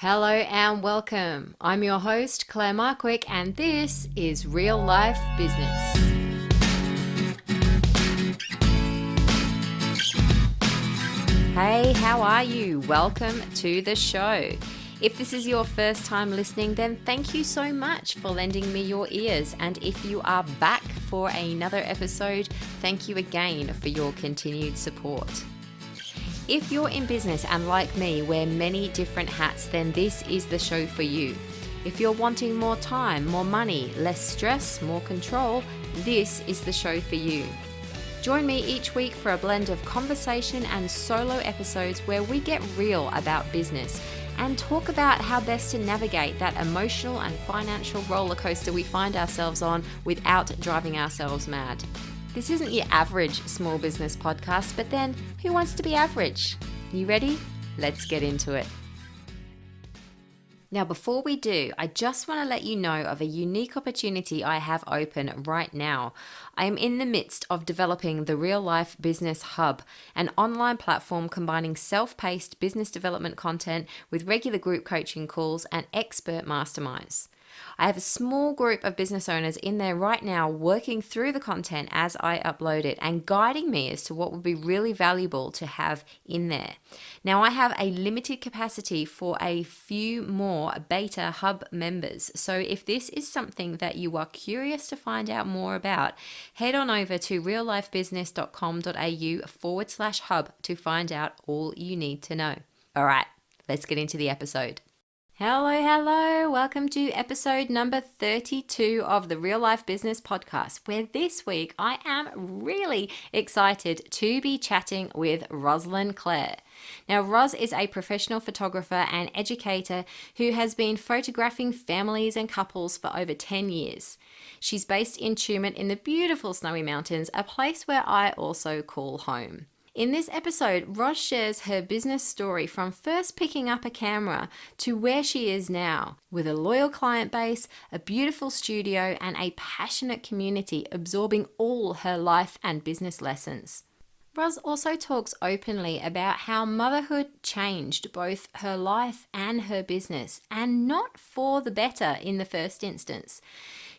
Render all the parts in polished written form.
Hello and welcome. I'm your host, Claire Markwick, and this is Real Life Business. Hey, how are you? Welcome to the show. If this is your first time listening, then thank you so much for lending me your ears. And if you are back for another episode, thank you again for your continued support. If you're in business and like me, wear many different hats, then this is the show for you. If you're wanting more time, more money, less stress, more control, this is the show for you. Join me each week for a blend of conversation and solo episodes where we get real about business and talk about how best to navigate that emotional and financial roller coaster we find ourselves on without driving ourselves mad. This isn't your average small business podcast, but then who wants to be average? You ready? Let's get into it. Now, before we do, I just want to let you know of a unique opportunity I have open right now. I am in the midst of developing the Real Life Business Hub, an online platform combining self-paced business development content with regular group coaching calls and expert masterminds. I have a small group of business owners in there right now working through the content as I upload it and guiding me as to what would be really valuable to have in there. Now, I have a limited capacity for a few more beta hub members. So if this is something that you are curious to find out more about, head on over to reallifebusiness.com.au/hub to find out all you need to know. All right, let's get into the episode. Hello. Welcome to episode number 32 of the Real Life Business Podcast, where this week I am really excited to be chatting with Roslyn Clare. Now, Ros is a professional photographer and educator who has been photographing families and couples for over 10 years. She's based in Tumut in the beautiful Snowy Mountains, a place where I also call home. In this episode, Ros shares her business story from first picking up a camera to where she is now, with a loyal client base, a beautiful studio, and a passionate community absorbing all her life and business lessons. Ros also talks openly about how motherhood changed both her life and her business, and not for the better in the first instance.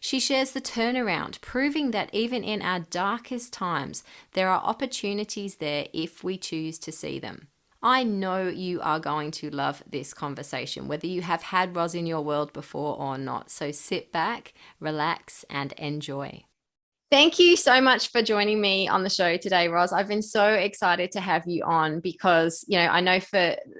She shares the turnaround, proving that even in our darkest times, there are opportunities there if we choose to see them. I know you are going to love this conversation, whether you have had Ros in your world before or not. So sit back, relax, and enjoy. Thank you so much for joining me on the show today, Ros. I've been so excited to have you on because, I know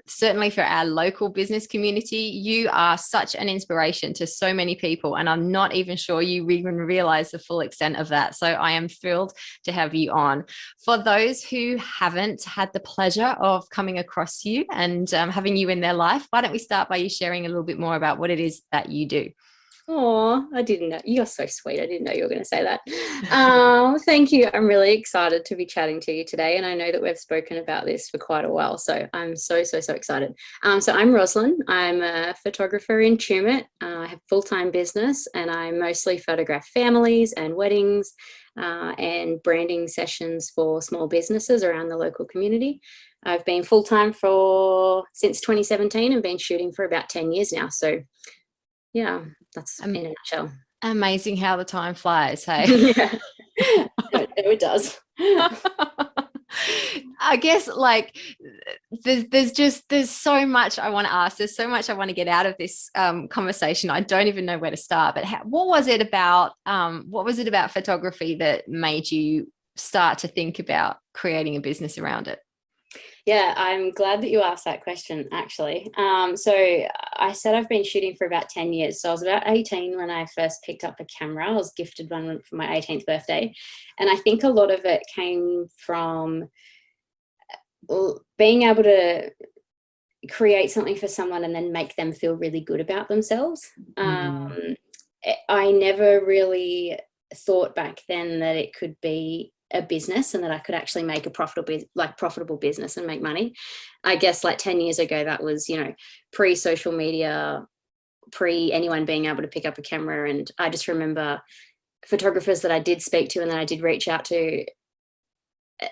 certainly for our local business community, you are such an inspiration to so many people, and I'm not even sure you even realize the full extent of that. So I am thrilled to have you on. For those who haven't had the pleasure of coming across you and having you in their life, why don't we start by you sharing a little bit more about what it is that you do? Oh, I didn't know. You're so sweet. I didn't know you were going to say that. Thank you. I'm really excited to be chatting to you today. And I know that we've spoken about this for quite a while. So I'm so excited. So I'm Roslyn. I'm a photographer in Tumut. I have a full-time business and I mostly photograph families and weddings and branding sessions for small businesses around the local community. I've been full-time since 2017 and been shooting for about 10 years now. So yeah, that's in a nutshell. Amazing how the time flies, hey? Yeah, it does. I guess there's so much I want to ask. There's so much I want to get out of this conversation. I don't even know where to start. But what was it about photography that made you start to think about creating a business around it? Yeah, I'm glad that you asked that question, actually. So I said I've been shooting for about 10 years. So I was about 18 when I first picked up a camera. I was gifted one for my 18th birthday. And I think a lot of it came from being able to create something for someone and then make them feel really good about themselves. I never really thought back then that it could be a business and that I could actually make a profitable business and make money. I guess 10 years ago, that was, pre-social media, pre anyone being able to pick up a camera. And I just remember photographers that I did speak to and that I did reach out to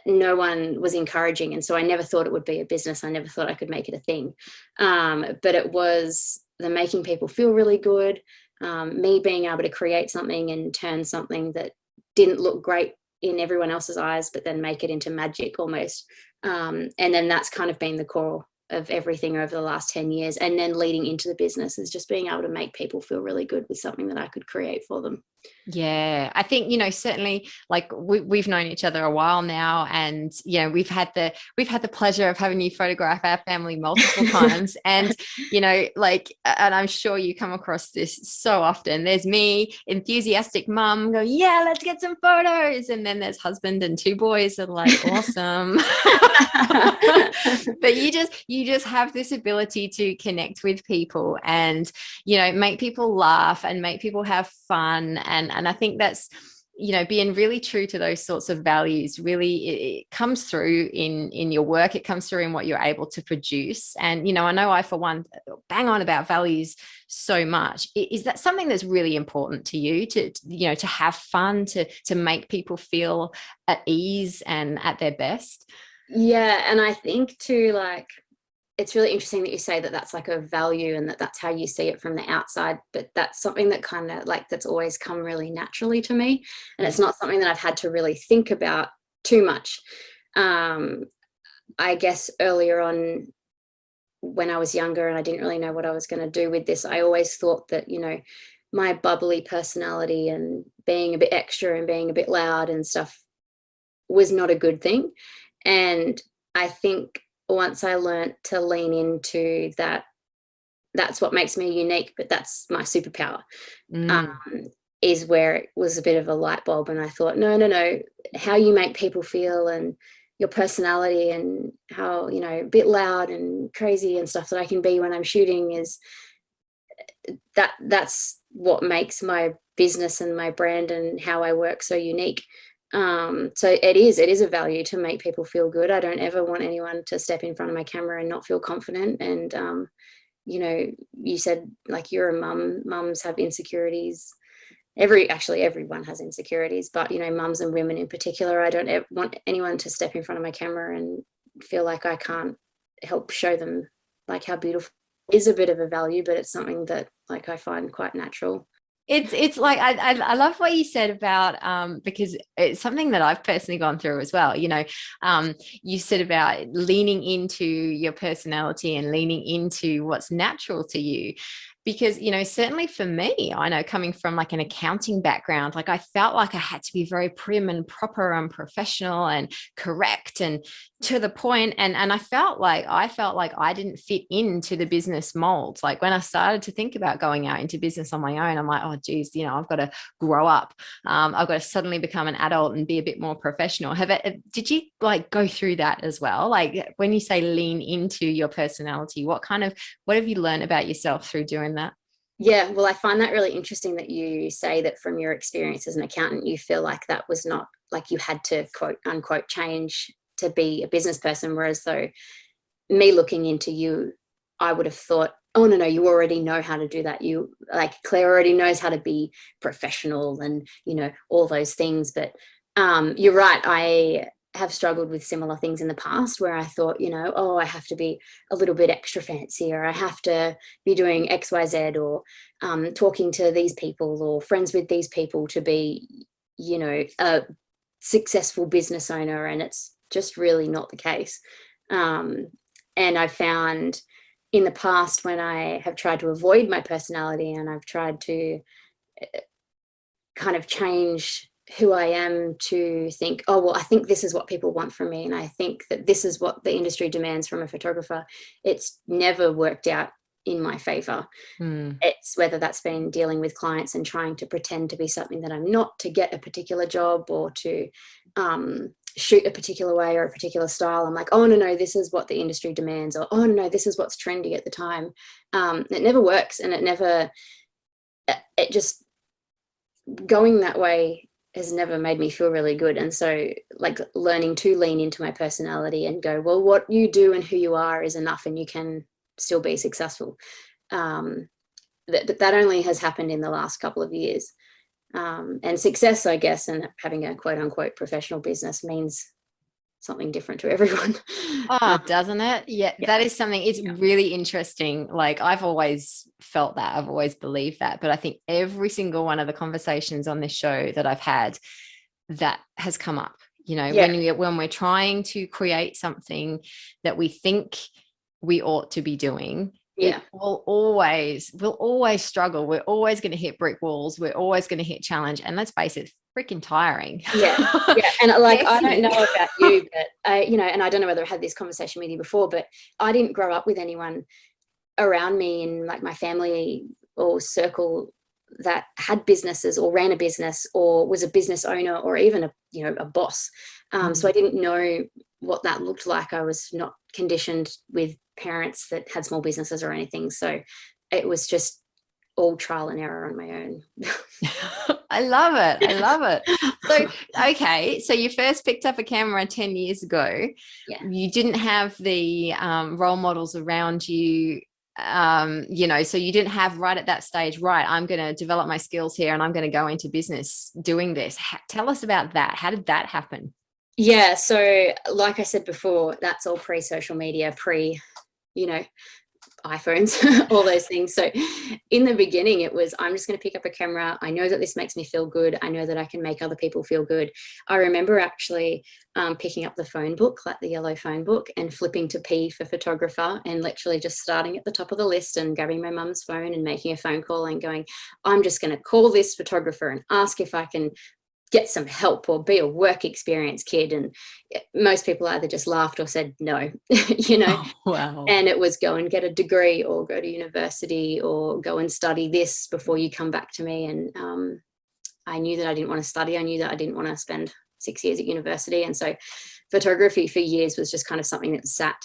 no one was encouraging. And so I never thought it would be a business. I never thought I could make it a thing. But it was the making people feel really good, me being able to create something and turn something that didn't look great in everyone else's eyes, but then make it into magic almost. And then that's kind of been the core of everything over the last 10 years. And then leading into the business is just being able to make people feel really good with something that I could create for them. Yeah, I think, certainly like we've known each other a while now, and we've had the pleasure of having you photograph our family multiple times. And and I'm sure you come across this so often. There's me, enthusiastic mum, going, yeah, let's get some photos, and then there's husband and two boys that are like, awesome. But you just have this ability to connect with people and make people laugh and make people have fun, and I think that's being really true to those sorts of values. Really, it comes through in your work. It comes through in what you're able to produce. And I know I, for one, bang on about values so much. Is that something that's really important to you, to have fun, to make people feel at ease and at their best? Yeah, and I think too, like, it's really interesting that you say that that's like a value and that that's how you see it from the outside, but that's something that kind of like that's always come really naturally to me, and it's not something that I've had to really think about too much. I guess earlier on, when I was younger and I didn't really know what I was going to do with this, I always thought that my bubbly personality and being a bit extra and being a bit loud and stuff was not a good thing. And I think once I learned to lean into that, that's what makes me unique, but that's my superpower, is where it was a bit of a light bulb. And I thought, no, how you make people feel and your personality and how, a bit loud and crazy and stuff that I can be when I'm shooting is that's what makes my business and my brand and how I work so unique. So it is a value to make people feel good. I don't ever want anyone to step in front of my camera and not feel confident. And you said like you're a mum. Mums have insecurities. Everyone has insecurities, but mums and women in particular, I don't want anyone to step in front of my camera and feel like I can't help show them like how beautiful it is. A bit of a value, but it's something that like I find quite natural. It's like I love what you said about because it's something that I've personally gone through as well. You said about leaning into your personality and leaning into what's natural to you. Because, certainly for me, I know coming from like an accounting background, like I felt like I had to be very prim and proper and professional and correct and to the point. And I felt like I didn't fit into the business molds. Like when I started to think about going out into business on my own, I'm like, oh, geez, I've got to grow up. I've got to suddenly become an adult and be a bit more professional. Did you like go through that as well? Like when you say lean into your personality, what have you learned about yourself through doing that? Yeah, well, I find that really interesting that you say that from your experience as an accountant, you feel like that was not like you had to quote unquote change to be a business person. Whereas though me looking into you, I would have thought, oh, no, you already know how to do that. You like Claire already knows how to be professional and, all those things. But you're right. I have struggled with similar things in the past where I thought, oh, I have to be a little bit extra fancy, or I have to be doing X, Y, Z, or talking to these people or friends with these people to be, a successful business owner. And it's just really not the case. And I found in the past when I have tried to avoid my personality and I've tried to kind of change who I am to think, oh, well, I think this is what people want from me. And I think that this is what the industry demands from a photographer. It's never worked out in my favor. It's whether that's been dealing with clients and trying to pretend to be something that I'm not to get a particular job or to shoot a particular way or a particular style. I'm like, oh, no, this is what the industry demands, or, oh, no, this is what's trendy at the time. It never works. And it just going that way has never made me feel really good. And so like learning to lean into my personality and go, well, what you do and who you are is enough and you can still be successful. That only has happened in the last couple of years. And success, I guess, and having a quote unquote professional business means something different to everyone. Oh, doesn't it? Yeah, Yeah. that is something. It's Yeah. really interesting. Like, I've always felt that. I've always believed that. But I think every single one of the conversations on this show that I've had, that has come up. You know, Yeah. when we're trying to create something that we think we ought to be doing, Yeah. we'll always struggle. We're always going to hit brick walls. We're always going to hit challenge. And let's face it, freaking tiring. Yeah. Yeah. And like, I don't know Messy. about you, but you know, and I don't know whether I had this conversation with you before, but I didn't grow up with anyone around me in like my family or circle that had businesses or ran a business or was a business owner or even a, you know, a boss. So I didn't know what that looked like. I was not conditioned with parents that had small businesses or anything. So it was just all trial and error on my own. I love it. I love it. So, okay. So you first picked up a camera 10 years ago. Yeah. You didn't have the role models around you, you know, so you didn't have right at that stage, right, I'm going to develop my skills here and I'm going to go into business doing this. Tell us about that. How did that happen? Yeah. So like I said before, that's all pre-social media, you know, iPhones, all those things. So in the beginning, it was, I'm just going to pick up a camera. I know that this makes me feel good. I know that I can make other people feel good. I remember actually picking up the phone book, like the yellow phone book, and flipping to P for photographer and literally just starting at the top of the list and grabbing my mum's phone and making a phone call and going, I'm just going to call this photographer and ask if I can get some help or be a work experience kid. And most people either just laughed or said no, you know. Oh, wow. And it was go and get a degree or go to university or go and study this before you come back to me. And I knew that I didn't want to study. I knew that I didn't want to spend 6 years at university. And so photography for years was just kind of something that sat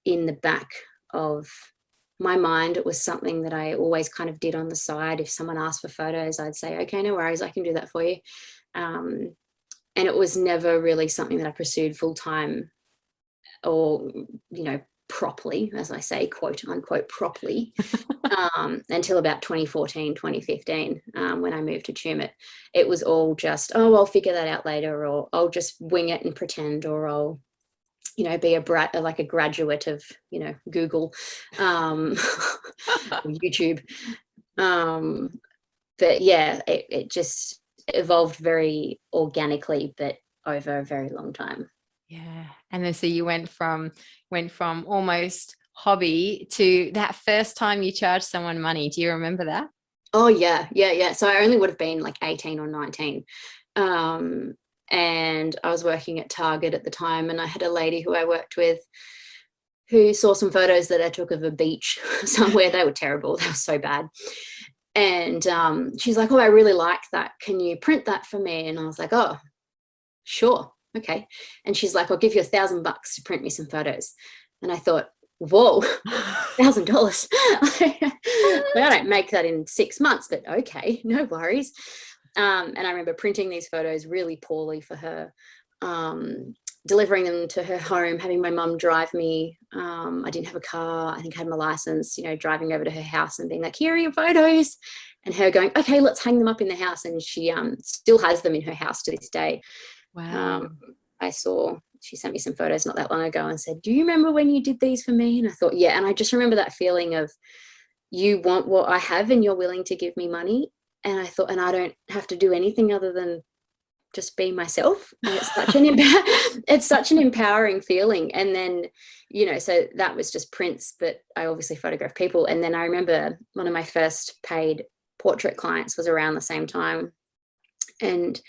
in the back of my mind. It was something that I always kind of did on the side. If someone asked for photos, I'd say, okay, no worries, I can do that for you. And it was never really something that I pursued full time or, you know, properly, as I say, quote unquote, properly, until about 2014, 2015, when I moved to Tumut. It was all just, oh, I'll figure that out later, or I'll just wing it and pretend, or I'll, you know, be like a graduate of, you know, Google, YouTube. But yeah, it just evolved very organically, but over a very long time. Yeah. And then so you went from almost hobby to that first time you charged someone money. Do you remember that? Oh yeah, yeah, yeah. So I only would have been like 18 or 19. Um, and I was working at Target at the time, and I had a lady who I worked with who saw some photos that I took of a beach somewhere. They were terrible. They were so bad. And she's like, oh, I really like that. Can you print that for me? And I was like, oh, sure. Okay. And she's like, I'll give you $1,000 to print me some photos. And I thought, whoa, $1,000. I don't make that in 6 months, but okay, no worries. And I remember printing these photos really poorly for her, delivering them to her home, having my mum drive me. I didn't have a car. I think I had my license, you know, driving over to her house and being like, here are your photos. And her going, okay, let's hang them up in the house. And she still has them in her house to this day. Wow. She sent me some photos not that long ago and said, do you remember when you did these for me? And I thought, yeah. And I just remember that feeling of, you want what I have and you're willing to give me money. And I thought, and I don't have to do anything other than just be myself. And it's such an empowering feeling. And then, you know, so that was just prints, but I obviously photographed people. And then I remember one of my first paid portrait clients was around the same time. And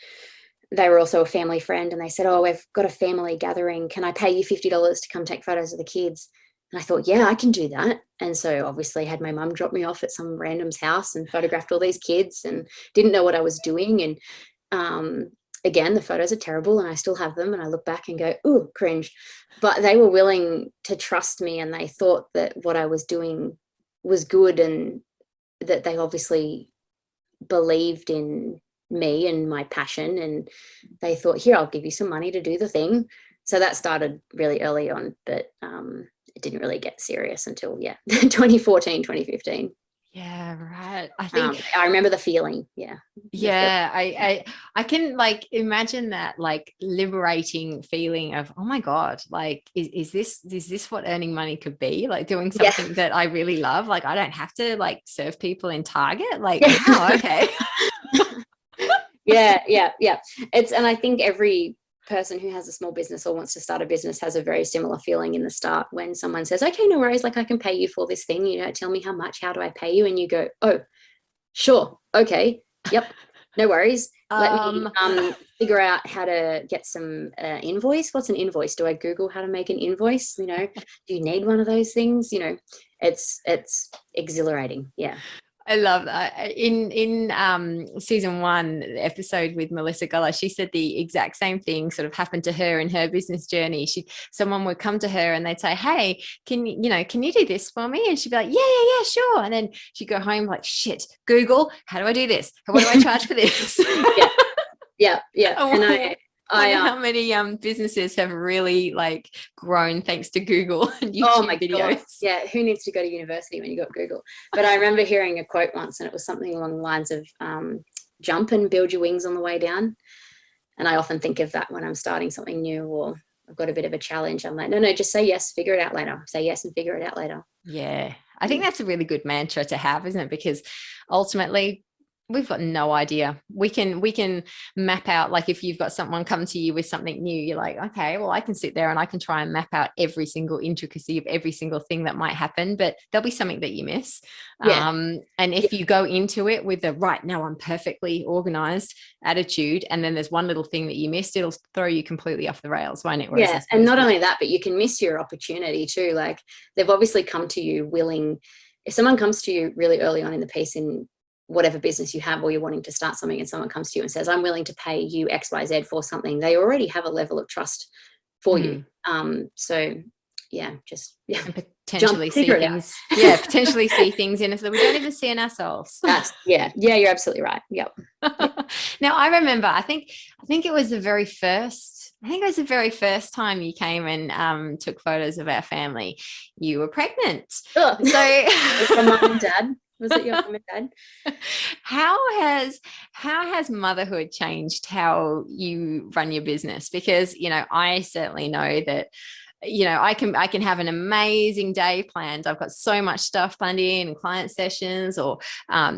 they were also a family friend, and they said, oh, we've got a family gathering. Can I pay you $50 to come take photos of the kids? And I thought, yeah, I can do that. And so obviously had my mum drop me off at some random's house and photographed all these kids and didn't know what I was doing. And again, the photos are terrible and I still have them. And I look back and go, ooh, cringe. But they were willing to trust me, and they thought that what I was doing was good, and that they obviously believed in me and my passion, and they thought, here, I'll give you some money to do the thing. So that started really early on, but it didn't really get serious until 2014, 2015. Yeah, right. I think I remember the feeling. Yeah. The feeling. yeah, I can like imagine that like liberating feeling of, oh my God, like is this what earning money could be? Like doing Yeah. something that I really love. Like I don't have to like serve people in Target. Like, Yeah. wow, okay. Yeah. And I think every person who has a small business or wants to start a business has a very similar feeling in the start when someone says, okay, no worries, like I can pay you for this thing, tell me how much, how do I pay you? And you go, oh, sure, okay, yep, no worries. Let me Um, figure out how to get some invoice. What's an invoice? Do I Google how to make an invoice? Do you need one of those things? It's exhilarating. Yeah. I love that. In season 1 episode with Melissa Guller, she said the exact same thing sort of happened to her in her business journey. Someone would come to her and they'd say, "Hey, can you do this for me?" And she'd be like, "Yeah, sure." And then she'd go home like, "Shit, Google, how do I do this? What do I charge for this?" Yeah. And I I wonder how many businesses have really like grown thanks to Google and oh YouTube my God. videos. Yeah. Who needs to go to university when you got Google? But I remember hearing a quote once, and it was something along the lines of jump and build your wings on the way down. And I often think of that when I'm starting something new or I've got a bit of a challenge. I'm like, no, just say yes, figure it out later. Say yes and figure it out later. Yeah, I think that's a really good mantra to have, isn't it? Because ultimately, we've got no idea. We can map out, like if you've got someone come to you with something new, you're like, okay, well, I can sit there and I can try and map out every single intricacy of every single thing that might happen, but there'll be something that you miss. Yeah. And Yeah. if you go into it with the right, now I'm perfectly organized attitude, and then there's one little thing that you missed, it'll throw you completely off the rails, won't it? Whereas Yeah. And not only that, but you can miss your opportunity too. Like they've obviously come to you willing. If someone comes to you really early on in the piece in whatever business you have, or you're wanting to start something, and someone comes to you and says, I'm willing to pay you XYZ for something, they already have a level of trust for you. So yeah, just and jump, potentially see figure it out. things. Yeah, potentially see things in us that we don't even see in ourselves. Yeah, you're absolutely right. Yep. Now I remember, I think it was the very first. I think it was the very first time you came and took photos of our family. You were pregnant. Ugh. So From mum and dad. Was it your mum and dad? how has motherhood changed how you run your business? Because I certainly know that I can have an amazing day planned. I've got so much stuff planned in client sessions or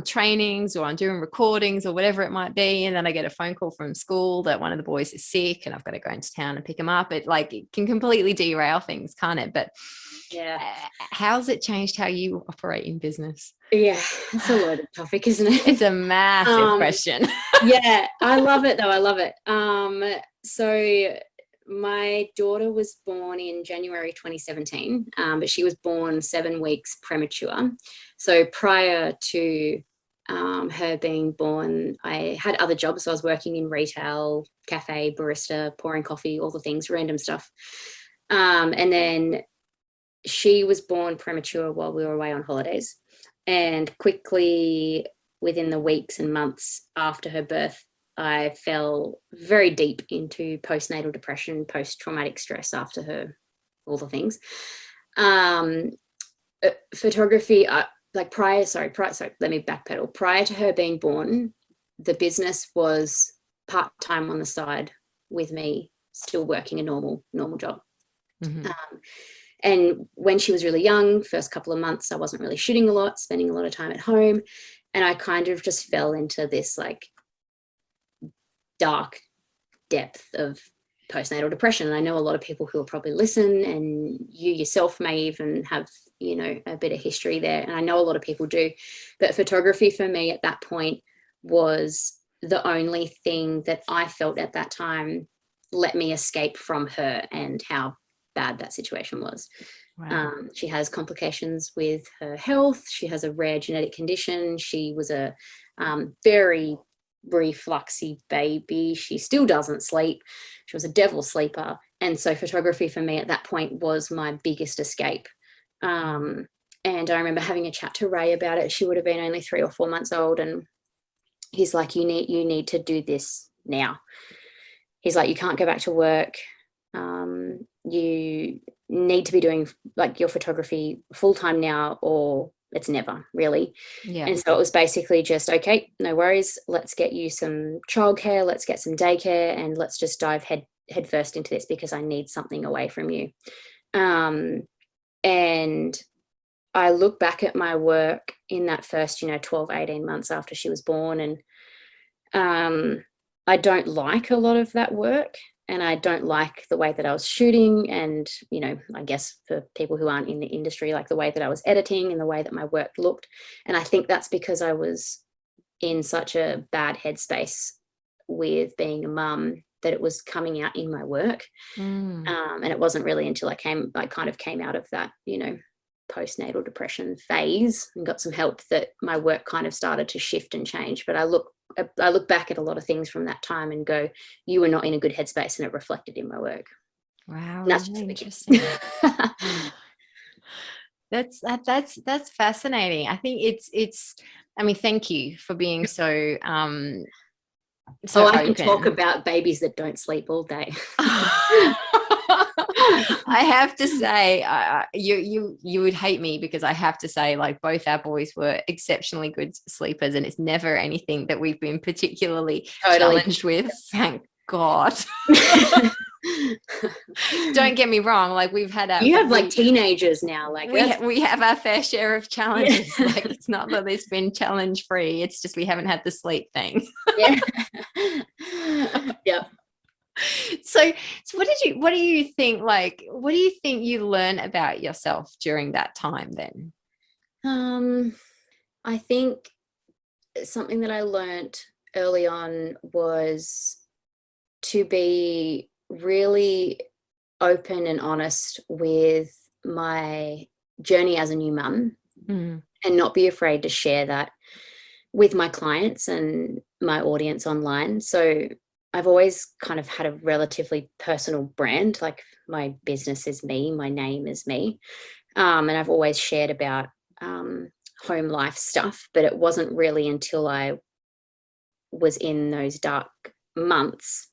trainings, or I'm doing recordings or whatever it might be. And then I get a phone call from school that one of the boys is sick and I've got to go into town and pick him up. It can completely derail things, can't it? But Yeah. how's it changed how you operate in business? Yeah. It's a loaded topic, isn't it? It's a massive question. Yeah, I love it though. I love it. So my daughter was born in January 2017, but she was born 7 weeks premature. So prior to her being born, I had other jobs. So I was working in retail, cafe, barista, pouring coffee, all the things, random stuff. And then she was born premature while we were away on holidays. And quickly, within the weeks and months after her birth, I fell very deep into postnatal depression, post-traumatic stress after her, all the things. Photography, let me backpedal. Prior to her being born, the business was part-time on the side with me still working a normal job. Mm-hmm. And when she was really young, first couple of months, I wasn't really shooting a lot, spending a lot of time at home. And I kind of just fell into this like dark depth of postnatal depression. And I know a lot of people who will probably listen, and you yourself may even have, a bit of history there. And I know a lot of people do. But photography for me at that point was the only thing that I felt at that time let me escape from her and how bad that situation was. Wow. She has complications with her health. She has a rare genetic condition. She was a very refluxy baby. She still doesn't sleep. She was a devil sleeper. And so photography for me at that point was my biggest escape. And I remember having a chat to Ray about it. She would have been only 3 or 4 months old. And he's like, you need to do this now. He's like, you can't go back to work. You need to be doing like your photography full time now, or it's never really. Yeah. And so it was basically just, okay, no worries. Let's get you some childcare. Let's get some daycare, and let's just dive head first into this because I need something away from you. And I look back at my work in that first, 12, 18 months after she was born. And I don't like a lot of that work. And I don't like the way that I was shooting. And, I guess for people who aren't in the industry, like the way that I was editing and the way that my work looked. And I think that's because I was in such a bad headspace with being a mum that it was coming out in my work. And it wasn't really until I kind of came out of that, postnatal depression phase and got some help that my work kind of started to shift and change. But I look back at a lot of things from that time and go, you were not in a good headspace, and it reflected in my work. Wow, And that's really just interesting. That's fascinating. I think it's I mean, thank you for being so I can talk about babies that don't sleep all day. I have to say, you would hate me because I have to say, like, both our boys were exceptionally good sleepers, and it's never anything that we've been particularly challenged with. Thank God. Don't get me wrong, like, we've had you have like teenagers now, like we have our fair share of challenges. Yeah. Like, it's not that it's been challenge free, it's just we haven't had the sleep thing. Yeah. Yep. So what do you think, like, what do you think you learn about yourself during that time then? I think something that I learned early on was to be really open and honest with my journey as a new mum, and not be afraid to share that with my clients and my audience online. So I've always kind of had a relatively personal brand, like my business is me, my name is me. And I've always shared about home life stuff, but it wasn't really until I was in those dark months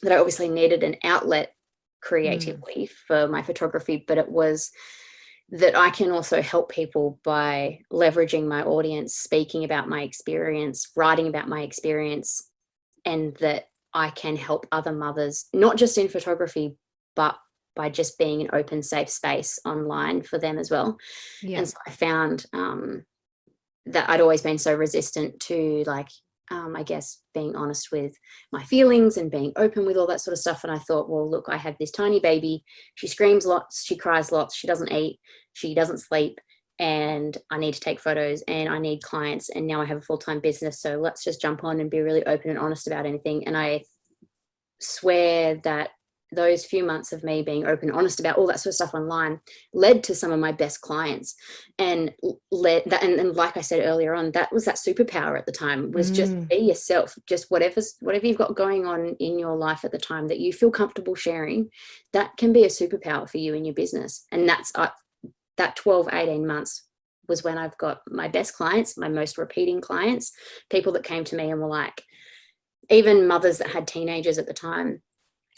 that I obviously needed an outlet creatively for my photography, but it was that I can also help people by leveraging my audience, speaking about my experience, writing about my experience, and that I can help other mothers, not just in photography, but by just being an open, safe space online for them as well. Yeah. And so I found that I'd always been so resistant to, like, I guess, being honest with my feelings and being open with all that sort of stuff. And I thought, well, look, I have this tiny baby. She screams lots, she cries lots, she doesn't eat, she doesn't sleep, and I need to take photos and I need clients. And now I have a full-time business. So let's just jump on and be really open and honest about anything. And I swear that those few months of me being open and honest about all that sort of stuff online led to some of my best clients, and led that. And like I said earlier on, that was that superpower at the time, was just be yourself, just whatever you've got going on in your life at the time that you feel comfortable sharing, that can be a superpower for you in your business. And that's that 12, 18 months was when I've got my best clients, my most repeating clients, people that came to me and were like, even mothers that had teenagers at the time,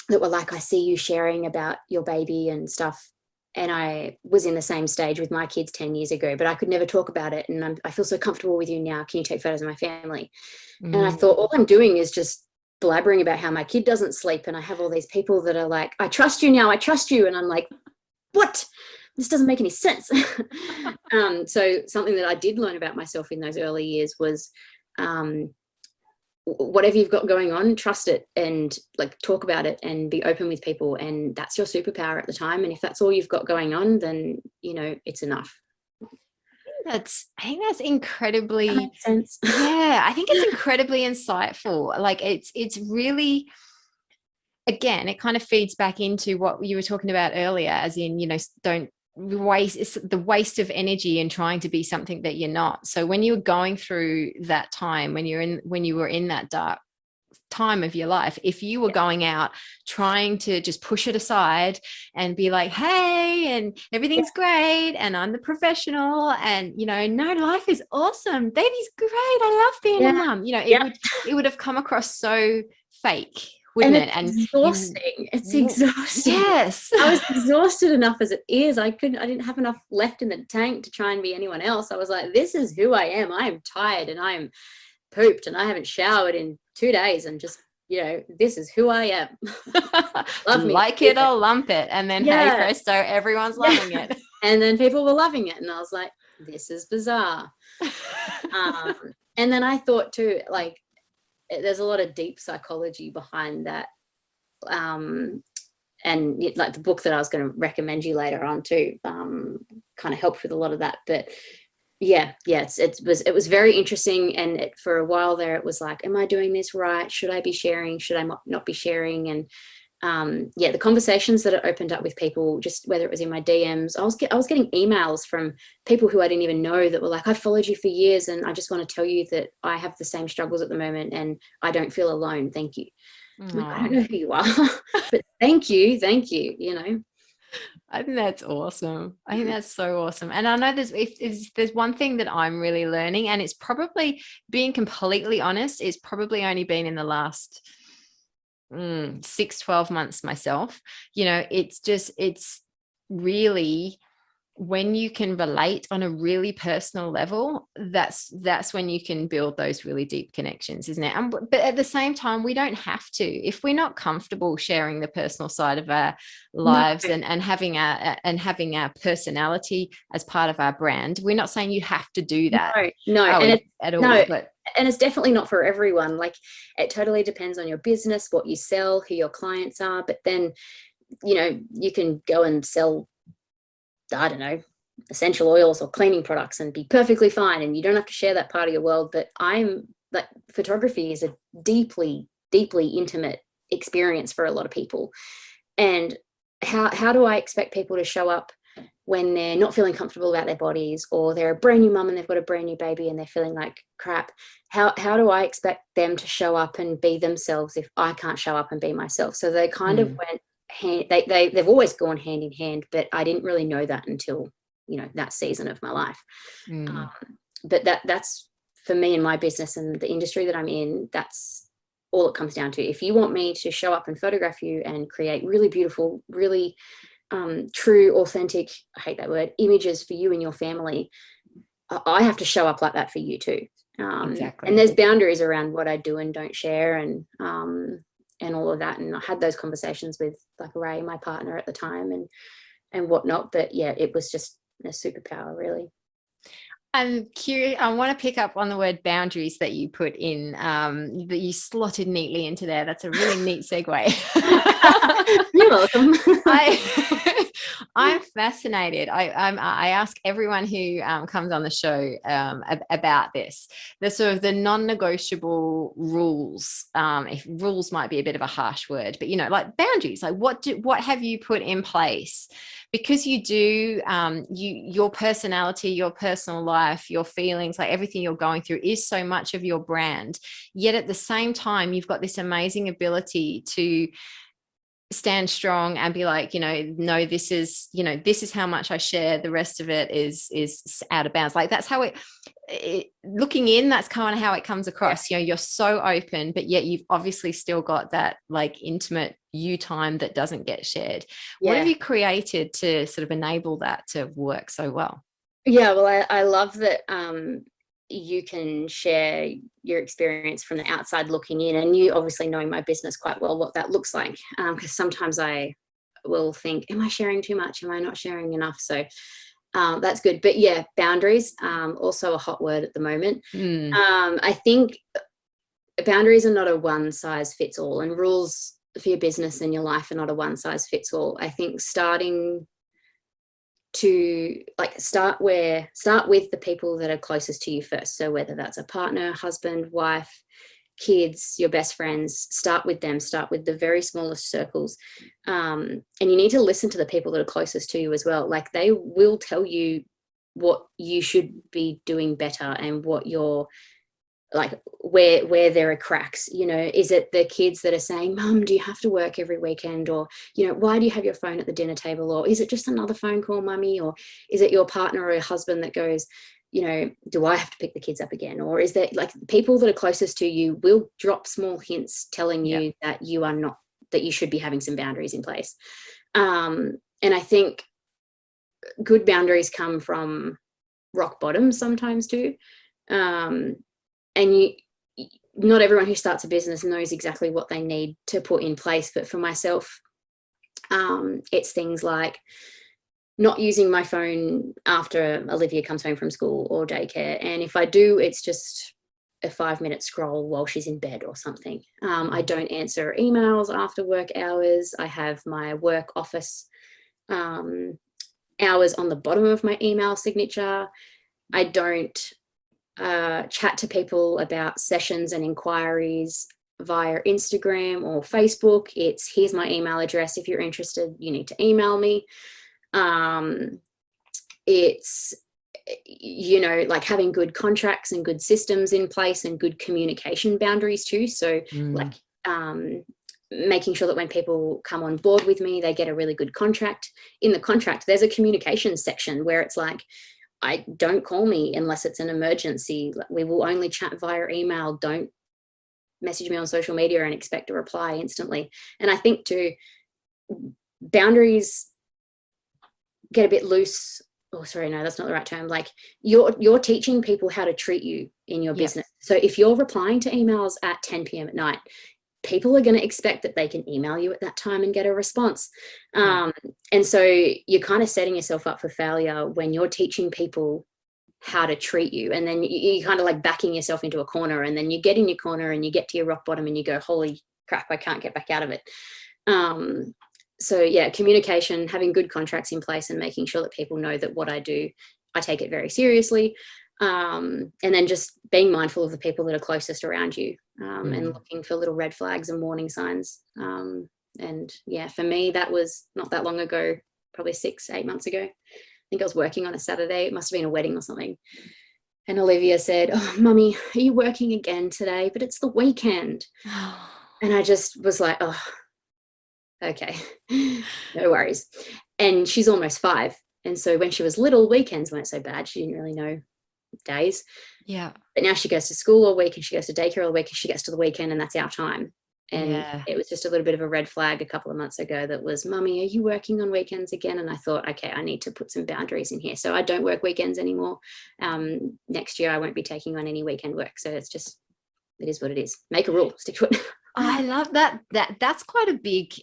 that were like, I see you sharing about your baby and stuff. And I was in the same stage with my kids 10 years ago, but I could never talk about it. And I feel so comfortable with you now. Can you take photos of my family? And I thought, all I'm doing is just blabbering about how my kid doesn't sleep. And I have all these people that are like, I trust you now. I trust you. And I'm like, what? This doesn't make any sense. So something that I did learn about myself in those early years was, whatever you've got going on, trust it, and like talk about it and be open with people. And that's your superpower at the time. And if that's all you've got going on, then, it's enough. I think that's incredibly, that makes sense. Yeah, I think it's incredibly insightful. Like, it's really, again, it kind of feeds back into what you were talking about earlier, as in, don't waste, it's the waste of energy in trying to be something that you're not. So when you're going through that time, when you were in that dark time of your life, if you were going out trying to just push it aside and be like, hey, and everything's great, and I'm the professional, and no, life is awesome, baby's great, I love being a mom, it would have come across so fake, wouldn't and it? it's And exhausting. It's exhausting. yes. I was exhausted enough as it is. I didn't have enough left in the tank to try and be anyone else. I was like, this is who I am. I am tired and I am pooped and I haven't showered in 2 days, and just, this is who I am. Love me. Like it or lump it. And then, hey, Yeah. presto, everyone's Yeah. loving it. And then people were loving it. And I was like, this is bizarre. And then I thought too, like, there's a lot of deep psychology behind that. And like the book that I was going to recommend you later on too, kind of helped with a lot of that. But it was very interesting. And for a while there, it was like, am I doing this right? Should I be sharing? Should I not be sharing? And the conversations that it opened up with people, just whether it was in my DMs, I was getting emails from people who I didn't even know that were like, I followed you for years and I just want to tell you that I have the same struggles at the moment and I don't feel alone. Thank you. Like, I don't know who you are, but thank you, I think that's awesome. I think that's so awesome. And I know if there's one thing that I'm really learning, and it's probably, being completely honest, it's probably only been in the last 6-12 months myself. It's really, when you can relate on a really personal level, that's when you can build those really deep connections, isn't it? But at the same time, we don't have to. If we're not comfortable sharing the personal side of our lives and having our personality as part of our brand, we're not saying you have to do that. No, at all. But and it's definitely not for everyone. Like, it totally depends on your business, what you sell, who your clients are. But then, you can go and sell, I don't know, essential oils or cleaning products and be perfectly fine, and you don't have to share that part of your world. But photography is a deeply, deeply intimate experience for a lot of people. And how do I expect people to show up when they're not feeling comfortable about their bodies, or they're a brand new mum and they've got a brand new baby and they're feeling like crap? How do I expect them to show up and be themselves if I can't show up and be myself? So they kind of went they've always gone hand in hand, but I didn't really know that until that season of my life. But that's for me in my business and the industry that I'm in, that's all it comes down to. If you want me to show up and photograph you and create really beautiful, really true, authentic, I hate that word, images for you and your family, I have to show up like that for you too. exactly. And there's boundaries around what I do and don't share, and all of that. And I had those conversations with like Ray, my partner at the time, and whatnot. But yeah, it was just a superpower, really. I'm curious. I want to pick up on the word boundaries that you put in, that you slotted neatly into there. That's a really neat segue. You're welcome. I'm fascinated. I ask everyone who comes on the show about this, the sort of the non-negotiable rules. If rules might be a bit of a harsh word, but like boundaries. Like what have you put in place? Because you do, your personality, your personal life, your feelings, like everything you're going through is so much of your brand. Yet at the same time, you've got this amazing ability to stand strong and be like, no, this is how much I share. The rest of it is out of bounds. Like, that's how looking in, that's kind of how it comes across. You're so open, but yet you've obviously still got that like intimate you time that doesn't get shared. What have you created to sort of enable that to work so well? Well, I love that you can share your experience from the outside looking in, and you obviously knowing my business quite well, what that looks like, because sometimes I will think, am I sharing too much? Am I not sharing enough? So that's good. But yeah, boundaries, also a hot word at the moment. I think boundaries are not a one size fits all, and rules for your business and your life are not a one size fits all. I think starting to start with the people that are closest to you first. So whether that's a partner, husband, wife, kids, your best friends, start with them. Start with the very smallest circles, and you need to listen to the people that are closest to you as well. Like, they will tell you what you should be doing better and what you're like, where there are cracks. Is it the kids that are saying, Mum, do you have to work every weekend? Or why do you have your phone at the dinner table? Or is it just another phone call, Mummy? Or is it your partner or your husband that goes, do I have to pick the kids up again? Or is there, like, people that are closest to you will drop small hints telling you that you are not, that you should be having some boundaries in place. And I think good boundaries come from rock bottom sometimes too. And not everyone who starts a business knows exactly what they need to put in place. But for myself, it's things like not using my phone after Olivia comes home from school or daycare. And if I do, it's just a 5-minute scroll while she's in bed or something. I don't answer emails after work hours. I have my work office hours on the bottom of my email signature. I don't chat to people about sessions and inquiries via Instagram or Facebook. It's, here's my email address. If you're interested, you need to email me. It's, like having good contracts and good systems in place and good communication boundaries too. So like making sure that when people come on board with me, they get a really good contract. In the contract, there's a communication section where it's like, don't call me unless it's an emergency. We will only chat via email. Don't message me on social media and expect a reply instantly. And I think too, boundaries get a bit loose. Oh, sorry, no, that's not the right term. Like, you're teaching people how to treat you in your business. So if you're replying to emails at 10 p.m. at night, people are going to expect that they can email you at that time and get a response. And so you're kind of setting yourself up for failure when you're teaching people how to treat you. And then you kind of like backing yourself into a corner, and then you get in your corner and you get to your rock bottom and you go, holy crap, I can't get back out of it. So yeah, communication, having good contracts in place and making sure that people know that what I do, I take it very seriously. And then just being mindful of the people that are closest around you, and looking for little red flags and warning signs. And yeah, for me, that was not that long ago, probably 6-8 months ago. I think I was working on a Saturday. It must have been a wedding or something. And Olivia said, "Oh, Mummy, are you working again today? But it's the weekend." And I just was like, oh, okay, no worries. And she's almost 5. And so when she was little, weekends weren't so bad. She didn't really know days. Yeah. But now she goes to school all week and she goes to daycare all week and she gets to the weekend, and that's our time. And it was just a little bit of a red flag a couple of months ago that was, Mummy, are you working on weekends again? And I thought, okay, I need to put some boundaries in here. So I don't work weekends anymore. Next year I won't be taking on any weekend work. So it's just, it is what it is. Make a rule, stick to it. I love that. That's quite a big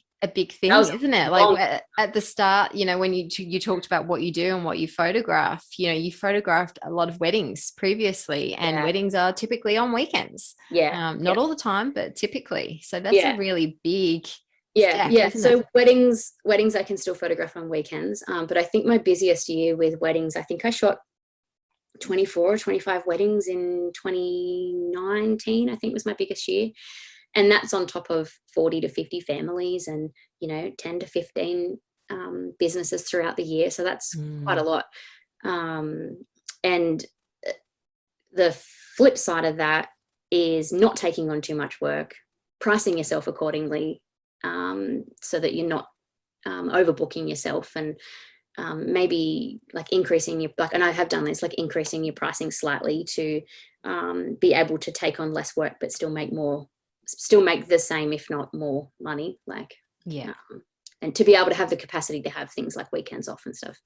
thing, isn't it? Like at the start, when you talked about what you do and what you photograph, you photographed a lot of weddings previously, and weddings are typically on weekends. Not all the time, but typically. So that's a really big step, isn't so it? weddings I can still photograph on weekends, but I think my busiest year with weddings, I think I shot 24 or 25 weddings in 2019. I think was my biggest year. And that's on top of 40 to 50 families and, 10 to 15 businesses throughout the year. So that's quite a lot. And the flip side of that is not taking on too much work, pricing yourself accordingly, so that you're not overbooking yourself, and maybe like increasing your, and I have done this, like increasing your pricing slightly to be able to take on less work, but still make the same, if not more money, and to be able to have the capacity to have things like weekends off and stuff.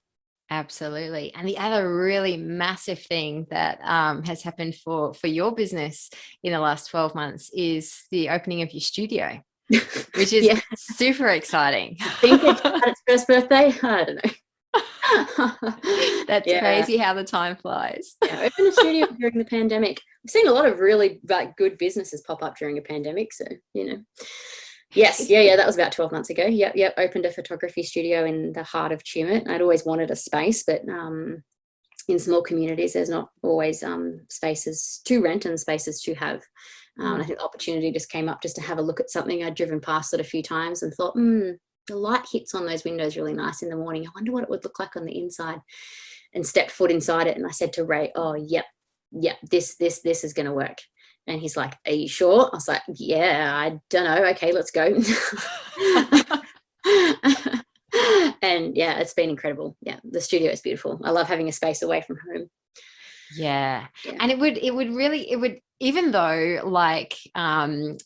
Absolutely. And the other really massive thing that has happened for your business in the last 12 months is the opening of your studio, which is super exciting. I think it's at its first birthday. I don't know. That's crazy how the time flies. Open a studio during the pandemic. I've seen a lot of really good businesses pop up during a pandemic. So, Yes. That was about 12 months ago. Yep. Opened a photography studio in the heart of Tumut. I'd always wanted a space, but in small communities, there's not always spaces to rent and spaces to have. I think the opportunity just came up just to have a look at something. I'd driven past it a few times and thought, the light hits on those windows really nice in the morning. I wonder what it would look like on the inside. And stepped foot inside it. And I said to Ray, oh, yep, this is going to work. And he's like, are you sure? I was like, yeah, I don't know. Okay, let's go. And it's been incredible. Yeah, the studio is beautiful. I love having a space away from home. Yeah. Yeah. And it would, even though like,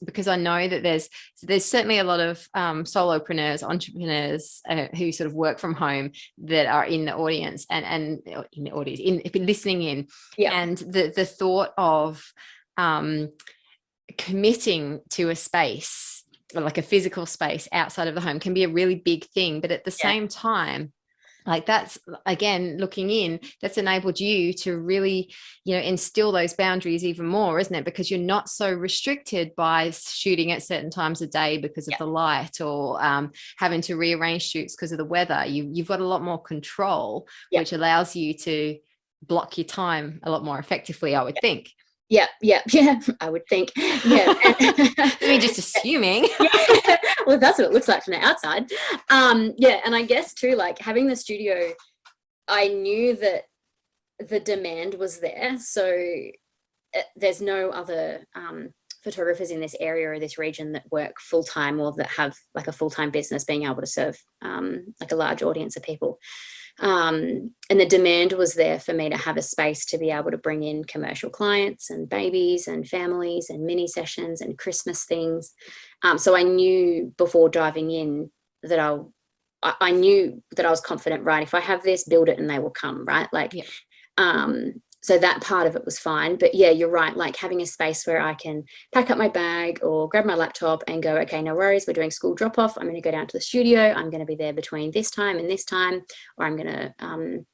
because I know that there's certainly a lot of solopreneurs, entrepreneurs who sort of work from home that are in the audience and in the audience, in listening in. Yeah. And the thought of committing to a space, or like a physical space outside of the home, can be a really big thing. But at the same time, like that's, again, looking in, that's enabled you to really, instill those boundaries even more, isn't it? Because you're not so restricted by shooting at certain times of day because of the light, or having to rearrange shoots because of the weather. You've got a lot more control, which allows you to block your time a lot more effectively, I would think. Yeah, I would think. Yeah. I mean, just assuming. Yeah. Well, that's what it looks like from the outside. Yeah, and I guess too, like having the studio, I knew that the demand was there. So there's no other photographers in this area or this region that work full-time or that have like a full-time business being able to serve like a large audience of people. And the demand was there for me to have a space to be able to bring in commercial clients and babies and families and mini sessions and Christmas things. So I knew before diving in that I knew that I was confident, right? If I have this, build it and they will come, right? Like, so that part of it was fine. But yeah, you're right. Like having a space where I can pack up my bag or grab my laptop and go, okay, no worries. We're doing school drop off. I'm going to go down to the studio. I'm going to be there between this time and this time, or I'm going to,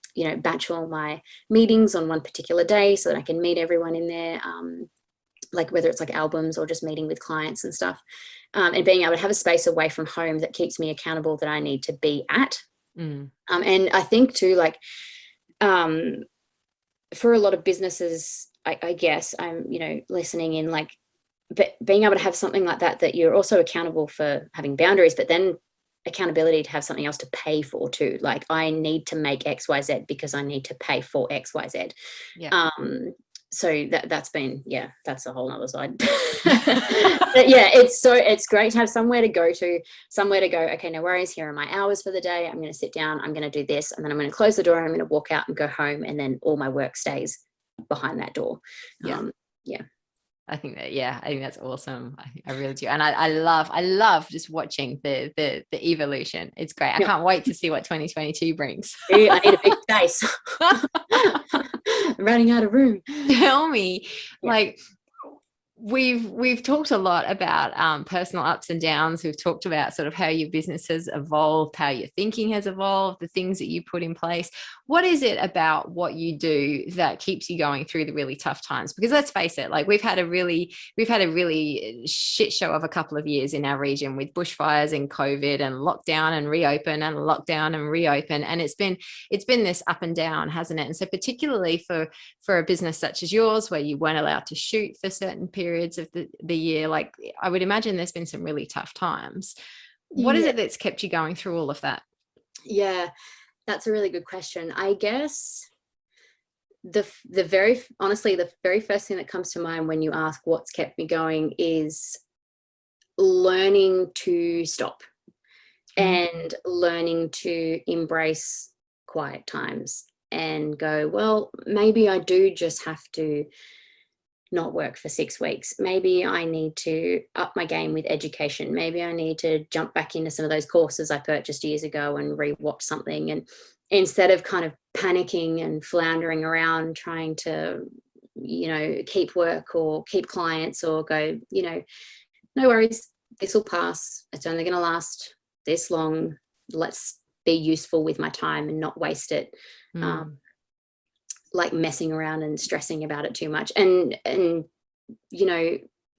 batch all my meetings on one particular day so that I can meet everyone in there. Like whether it's like albums or just meeting with clients and stuff, and being able to have a space away from home that keeps me accountable that I need to be at. And I think too, like, for a lot of businesses, I guess I'm, listening in, like, but being able to have something like that you're also accountable for having boundaries, but then accountability to have something else to pay for too. Like I need to make XYZ because I need to pay for XYZ. So that's been, that's a whole nother side. But yeah, it's great to have somewhere to go, okay, no worries, here are my hours for the day. I'm going to sit down, I'm going to do this, and then I'm going to close the door and I'm going to walk out and go home, and then all my work stays behind that door. I think that's awesome. I really do. And I love just watching the evolution. It's great. I can't wait to see what 2022 brings. I need a big space. I'm running out of room. Tell me, like, we've talked a lot about personal ups and downs. We've talked about sort of how your business has evolved, how your thinking has evolved, the things that you put in place. What is it about what you do that keeps you going through the really tough times? Because let's face it, like we've had a really shit show of a couple of years in our region with bushfires and COVID and lockdown and reopen and lockdown and reopen. And it's been this up and down, hasn't it? And so particularly for a business such as yours, where you weren't allowed to shoot for certain periods of the year, like I would imagine there's been some really tough times. What is it that's kept you going through all of that? Yeah, that's a really good question. I guess the very first thing that comes to mind when you ask what's kept me going is learning to stop and learning to embrace quiet times and go, well, maybe I do just have to not work for 6 weeks. Maybe I need to up my game with education. Maybe I need to jump back into some of those courses I purchased years ago and rewatch something. And instead of kind of panicking and floundering around trying to, keep work or keep clients or go, no worries, this will pass. It's only going to last this long. Let's be useful with my time and not waste it. Like messing around and stressing about it too much, and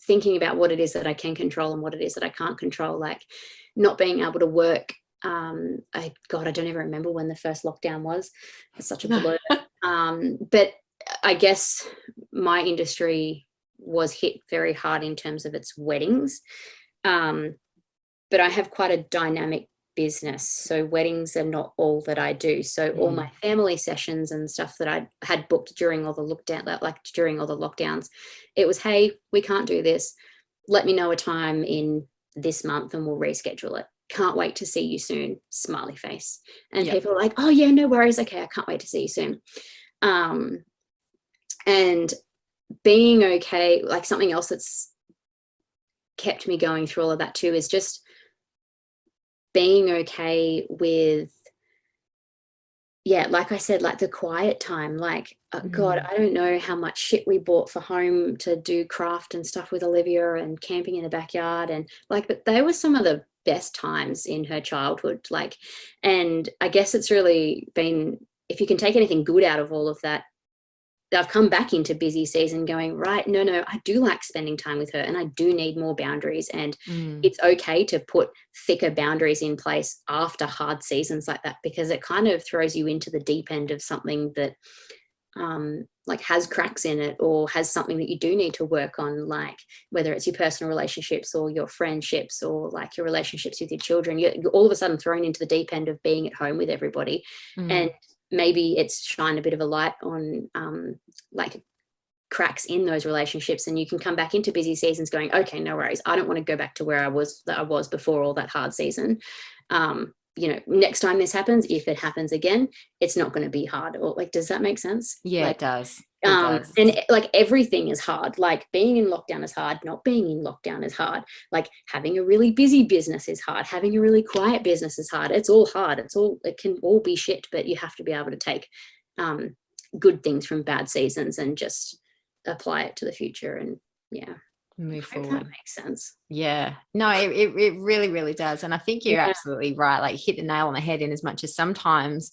thinking about what it is that I can control and what it is that I can't control, like not being able to work. I don't even remember when the first lockdown was. It's such a blur. But I guess my industry was hit very hard in terms of its weddings, but I have quite a dynamic business, so weddings are not all that I do. So all my family sessions and stuff that I had booked during all the lockdowns, it was, hey, we can't do this, let me know a time in this month and we'll reschedule it. Can't wait to see you soon, smiley face. And people are like, oh yeah, no worries, okay, I can't wait to see you soon. And being okay, like something else that's kept me going through all of that too is just being okay with, yeah, like I said, like the quiet time, like, God, I don't know how much shit we bought for home to do craft and stuff with Olivia and camping in the backyard. And like, but they were some of the best times in her childhood. Like, and I guess it's really been, if you can take anything good out of all of that, I've come back into busy season going, right, no, I do like spending time with her and I do need more boundaries. And it's okay to put thicker boundaries in place after hard seasons like that, because it kind of throws you into the deep end of something that like has cracks in it or has something that you do need to work on, like whether it's your personal relationships or your friendships or like your relationships with your children. You're all of a sudden thrown into the deep end of being at home with everybody. And maybe it's shine a bit of a light on like cracks in those relationships, and you can come back into busy seasons going, okay, no worries, I don't want to go back to where I was before all that hard season. Next time this happens, if it happens again, it's not going to be hard. Or like, does that make sense? Yeah, Like, it does. It does. And like everything is hard. Like being in lockdown is hard. Not being in lockdown is hard. Like having a really busy business is hard. Having a really quiet business is hard. It's all hard. It can all be shit, but you have to be able to take good things from bad seasons and just apply it to the future. And yeah, Move forward. That makes sense. Yeah, no, it really, really does. And I think you're absolutely right. Like hit the nail on the head, in as much as sometimes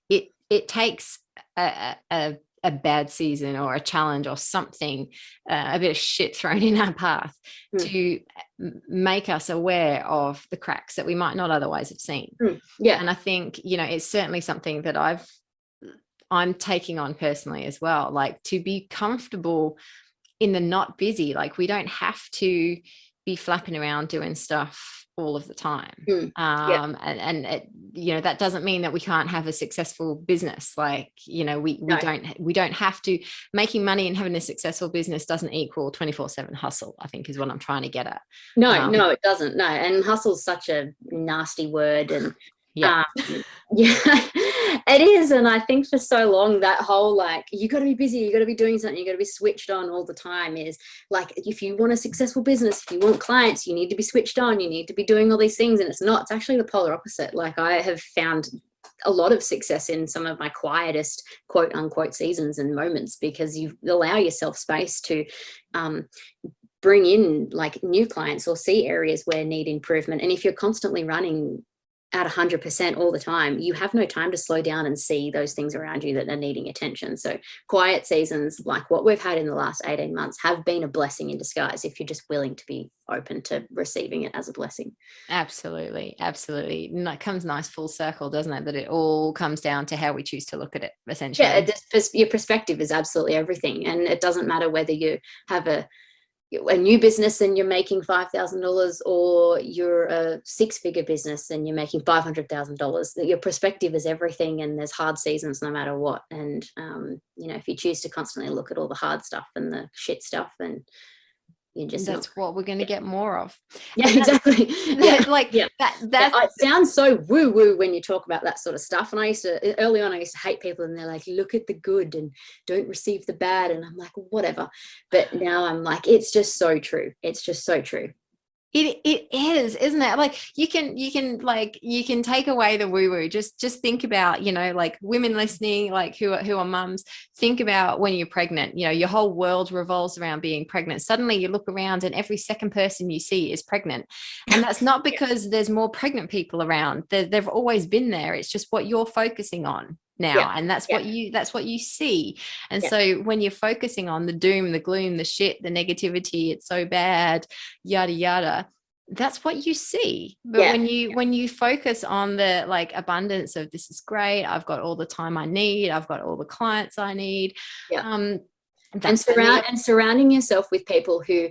it takes a bad season or a challenge or something, a bit of shit thrown in our path to make us aware of the cracks that we might not otherwise have seen. Yeah. And I think, it's certainly something that I'm taking on personally as well, like to be comfortable in the not busy. Like we don't have to be flapping around doing stuff all of the time. And it, that doesn't mean that we can't have a successful business. Like, we don't have to. Making money and having a successful business doesn't equal 24/7 hustle, I think is what I'm trying to get at. No, it doesn't. No. And hustle's such a nasty word. And yeah, it is. And I think for so long that whole like, you got to be busy, you got to be doing something, you got to be switched on all the time is like, if you want a successful business, if you want clients, you need to be switched on, you need to be doing all these things. And it's actually the polar opposite. Like I have found a lot of success in some of my quietest quote unquote seasons and moments, because you allow yourself space to bring in like new clients or see areas where need improvement. And if you're constantly running at 100% all the time, you have no time to slow down and see those things around you that are needing attention. So quiet seasons like what we've had in the last 18 months have been a blessing in disguise if you're just willing to be open to receiving it as a blessing. Absolutely. And that comes nice full circle, doesn't it? That it all comes down to how we choose to look at it, essentially. Yeah, your perspective is absolutely everything. And it doesn't matter whether you have a new business and you're making $5,000 or you're a six-figure business and you're making $500,000. Your perspective is everything, and there's hard seasons no matter what. And if you choose to constantly look at all the hard stuff and the shit stuff, and that's what we're going to get more of. Yeah, exactly. That it sounds so woo woo when you talk about that sort of stuff. And early on I used to hate people, and they're like, look at the good and don't receive the bad. And I'm like, whatever. But now I'm like, it's just so true. It's just so true. It is, isn't it? Like you can take away the woo woo. Just think about, like women listening, like who are mums, think about when you're pregnant, your whole world revolves around being pregnant. Suddenly you look around and every second person you see is pregnant. And that's not because there's more pregnant people around. They've always been there. It's just what you're focusing on now. And that's what you see. And so when you're focusing on the doom, the gloom, the shit, the negativity, it's so bad, yada yada, that's what you see. But when you focus on the like abundance of, this is great, I've got all the time I need, I've got all the clients I need, and surrounding yourself with people who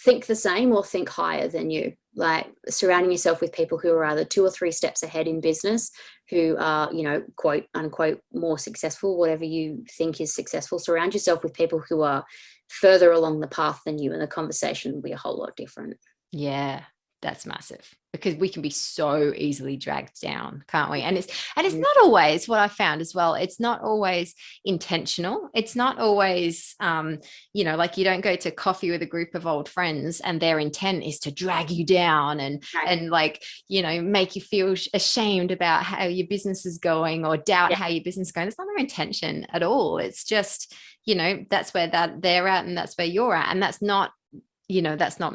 think the same or think higher than you. Like surrounding yourself with people who are either 2 or 3 steps ahead in business, who are, quote unquote, more successful, whatever you think is successful. Surround yourself with people who are further along the path than you, and the conversation will be a whole lot different. Yeah, That's massive, because we can be so easily dragged down, can't we? And it's not always, what I found as well, it's not always intentional. It's not always like, you don't go to coffee with a group of old friends and their intent is to drag you down and like, make you feel ashamed about how your business is going, or doubt how your business is going. It's not their intention at all. It's just, that's where they're at, and that's where you're at. And that's not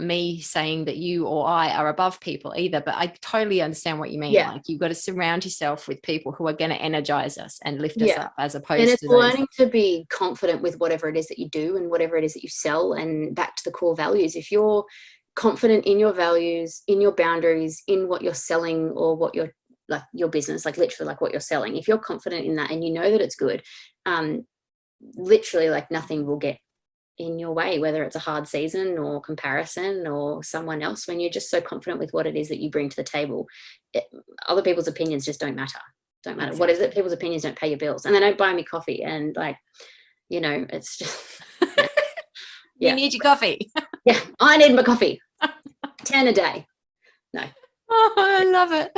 me saying that you or I are above people either, but I totally understand what you mean. Like, you've got to surround yourself with people who are going to energize us and lift us up, as opposed and it's to learning to be confident with whatever it is that you do and whatever it is that you sell. And back to the core values, if you're confident in your values, in your boundaries, in what you're selling, or what you're like, your business, like literally like what you're selling, if you're confident in that and you know that it's good, literally like nothing will get in your way, whether it's a hard season or comparison or someone else. When you're just so confident with what it is that you bring to the table, other people's opinions just don't matter. Exactly. What is it? People's opinions don't pay your bills, and they don't buy me coffee, and like, it's just you need your coffee. Yeah, I need my coffee. 10 a day. No. Oh, I love it.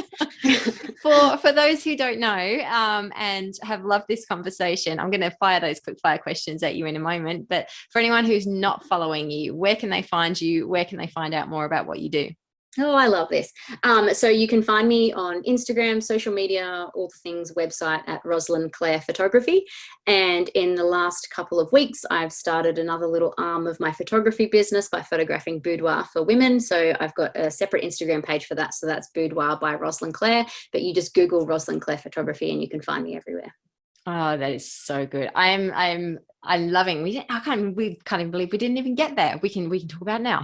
For those who don't know and have loved this conversation, I'm going to fire those quick fire questions at you in a moment. But for anyone who's not following you, where can they find you? Where can they find out more about what you do? Oh, I love this. So you can find me on Instagram, social media, all the things, website at Roslyn Clare Photography. And in the last couple of weeks, I've started another little arm of my photography business by photographing boudoir for women. So I've got a separate Instagram page for that. So that's Boudoir by Roslyn Clare. But you just Google Roslyn Clare Photography and you can find me everywhere. Oh, that is so good. I'm loving. We can't even believe we didn't even get there. We can talk about it now.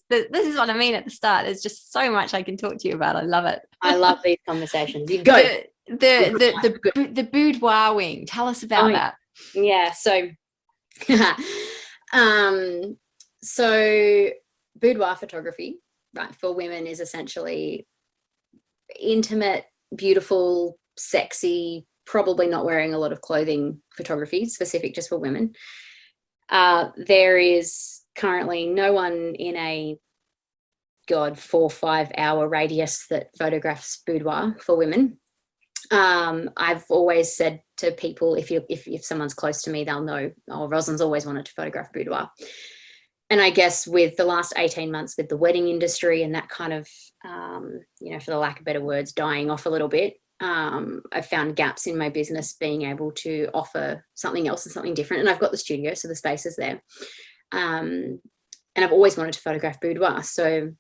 This is what I mean at the start. There's just so much I can talk to you about. I love it. I love these conversations. You go. The boudoir wing. Tell us about that. Yeah. So, so boudoir photography, right, for women is essentially intimate, beautiful, sexy, probably not wearing a lot of clothing photography, specific just for women. There is currently no one in a 4-5 hour radius that photographs boudoir for women. I've always said to people, if someone's close to me, they'll know, Roslyn's always wanted to photograph boudoir. And I guess with the last 18 months with the wedding industry and that kind of, for the lack of better words, dying off a little bit, I've found gaps in my business being able to offer something else and something different. And I've got the studio, so the space is there. And I've always wanted to photograph boudoir. So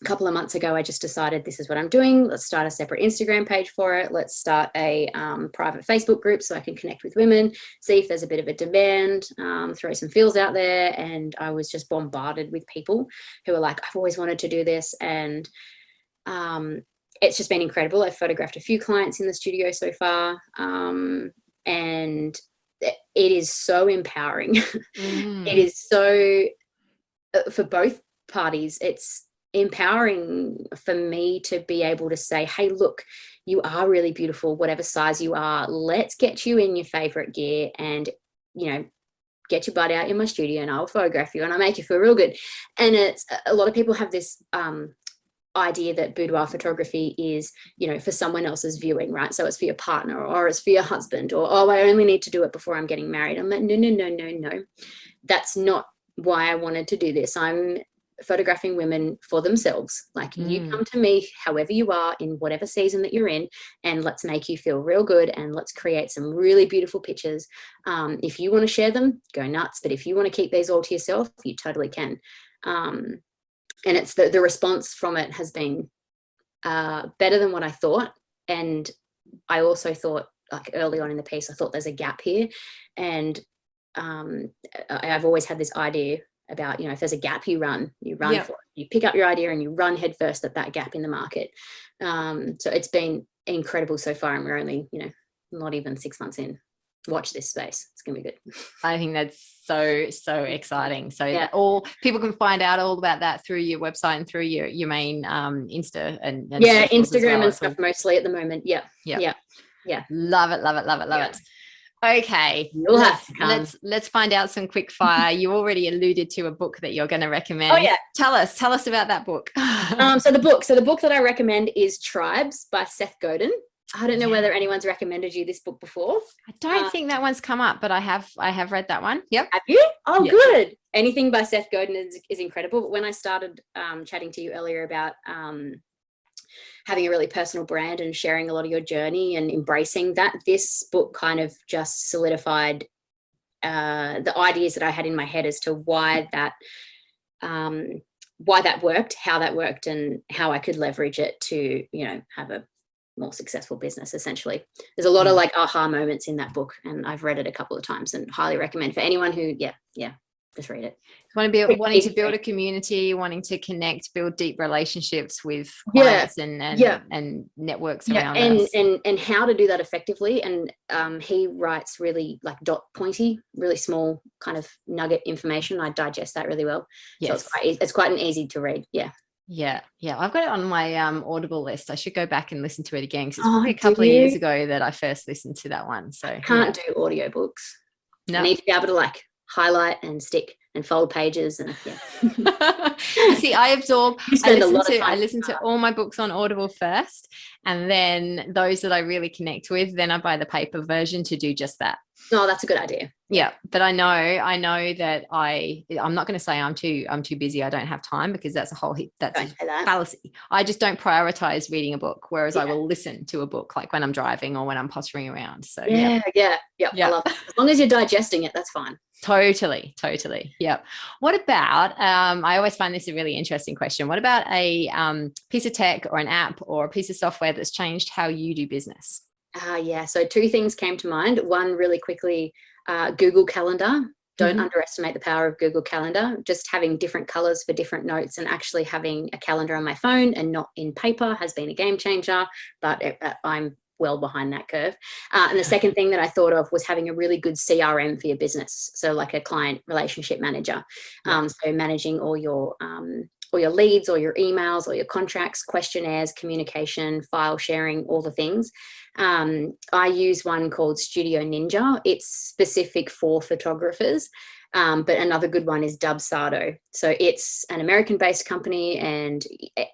a couple of months ago, I just decided this is what I'm doing. Let's start a separate Instagram page for it. Let's start a private Facebook group so I can connect with women, see if there's a bit of a demand, throw some feels out there. And I was just bombarded with people who are like, I've always wanted to do this. And it's just been incredible. I've photographed a few clients in the studio so far. And it is so empowering. It is so, for both parties, it's empowering for me to be able to say, hey, look, you are really beautiful, whatever size you are. Let's get you in your favorite gear and, get your butt out in my studio and I'll photograph you and I'll make you feel real good. And it's a lot of people have this idea that boudoir photography is, for someone else's viewing, right? So it's for your partner or it's for your husband or, I only need to do it before I'm getting married. I'm like, no. That's not why I wanted to do this. I'm photographing women for themselves. Like, you come to me however you are in whatever season that you're in, and let's make you feel real good and let's create some really beautiful pictures. If you want to share them, go nuts. But if you want to keep these all to yourself, you totally can. And it's the response from it has been better than what I thought. And I also thought, like early on in the piece, I thought there's a gap here. And I've always had this idea about, if there's a gap, you run for it. You pick up your idea and you run head first at that gap in the market. So it's been incredible so far, and we're only, not even 6 months in. Watch this space. It's gonna be good. I think that's so exciting. So that all people can find out all about that through your website and through your main Insta and Instagram and stuff mostly at the moment. Yeah. Love it. Okay, You'll have to come. let's find out some quick fire. You already alluded to a book that you're going to recommend. Oh yeah, tell us about that book. so the book that I recommend is Tribes by Seth Godin. I don't know whether anyone's recommended you this book before. I don't think that one's come up, but I have read that one. Yep. Have you? Oh, yeah. Good. Anything by Seth Godin is incredible. But when I started chatting to you earlier about having a really personal brand and sharing a lot of your journey and embracing that, this book kind of just solidified the ideas that I had in my head as to why that worked, how that worked, and how I could leverage it to, have a more successful business. Essentially, there's a lot of like aha moments in that book, and I've read it a couple of times and highly recommend for anyone who just read it. Wanting to build a community, wanting to connect, build deep relationships with clients and networks around us. And how to do that effectively. And he writes really like dot pointy, really small kind of nugget information. I digest that really well. Yes. So it's quite an easy to read. Yeah. I've got it on my Audible list. I should go back and listen to it again, because it's probably a couple of years ago that I first listened to that one. So can't do audiobooks. No. I need to be able to like highlight and stick and fold pages and You see, I listen to all my books on Audible first, and then those that I really connect with, then I buy the paper version to do just that. No, that's a good idea. Yeah, but I know that I'm not going to say I'm too busy, I don't have time, because that's a fallacy. I just don't prioritize reading a book, whereas I will listen to a book like when I'm driving or when I'm pottering around. So yeah. I love it. As long as you're digesting it, that's fine. Totally. Yep. What about, I always find this a really interesting question. What about a piece of tech or an app or a piece of software that's changed how you do business? So two things came to mind. One, really quickly, Google Calendar. Don't underestimate the power of Google Calendar. Just having different colors for different notes and actually having a calendar on my phone and not in paper has been a game changer, but I'm well behind that curve. And the second thing that I thought of was having a really good CRM for your business. So like a client relationship manager. So managing all your leads, or your emails, or your contracts, questionnaires, communication, file sharing, all the things. I use one called Studio Ninja. It's specific for photographers. But another good one is Dubsado. So it's an American-based company, and